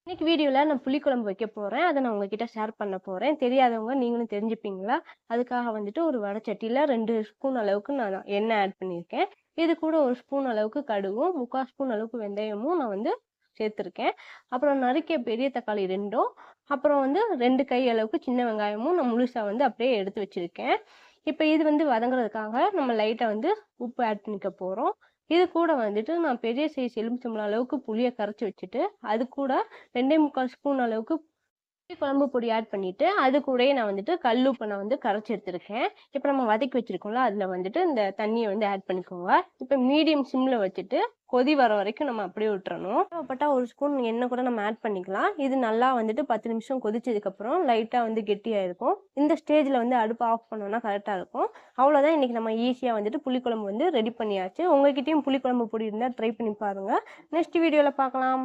இன்னைக்கு வீடியோல நான் புளிக்குழம்பு வைக்க போறேன். அத நான் உங்ககிட்ட ஷேர் பண்ண போறேன். தெரியாதவங்க நீங்களும் தெரிஞ்சுப்பீங்களா? அதுக்காக வந்துட்டு ஒரு வடச்சட்டியில 2 ஸ்பூன் அளவுக்கு நான் எண்ணெய் ஆட் பண்ணியிருக்கேன். இது கூட 1 ஸ்பூன் அளவுக்கு கடுகும், 3/4 ஸ்பூன் அளவுக்கு வெந்தயமும் நான் வந்து சேர்த்துருக்கேன். அப்புறம் நறுக்கிய பெரிய தக்காளி 2ம், அப்புறம் வந்து 2 கை அளவுக்கு சின்ன வெங்காயமும் நான் முழுசா வந்து அப்படியே எடுத்து வச்சிருக்கேன். இப்ப இது வந்து வதங்குறதுக்காக நம்ம லைட்டா வந்து உப்பு ஆட் பண்ணிக்க போறோம். இது கூட வந்துட்டு நான் பெரிய சைஸ் எலுமிச்சம்பழம் அளவுக்கு புளிய கரைச்சு வச்சுட்டு, அது கூட 2 1/4 ஸ்பூன் அளவுக்கு புளி குழம்பு பொடி ஆட் பண்ணிட்டு, அது கூடயே நான் வந்துட்டு கல்லுப்ப நான் வந்து கரைச்சு எடுத்துருக்கேன். இப்ப நம்ம வதக்கி வச்சிருக்கோம்ல, அதுல வந்துட்டு இந்த தண்ணிய வந்து ஆட் பண்ணிக்கோங்க. இப்ப மீடியம் சிம்ல வச்சுட்டு, கொதி வர வரைக்கும் நம்ம அப்படியே விட்டுறணும். தேவைப்பட்டா 1 ஸ்பூன் எண்ணெய் கூட நம்ம ஆட் பண்ணிக்கலாம். இது நல்லா வந்துட்டு 10 நிமிஷம் கொதிச்சதுக்கப்புறம் லைட்டா வந்து கெட்டியா இருக்கும். இந்த ஸ்டேஜ்ல வந்து அடுப்ப ஆஃப் பண்ணோம்னா கரெக்ட்டா இருக்கும். அவ்வளோதான், இன்னைக்கு நம்ம ஈஸியா வந்துட்டு புளிக்குழம்பு வந்து ரெடி பண்ணியாச்சு. உங்ககிட்டயும் புளிக்குழம்பு பொடி இருந்தா ட்ரை பண்ணி பாருங்க. நெக்ஸ்ட் வீடியோல பார்க்கலாம்.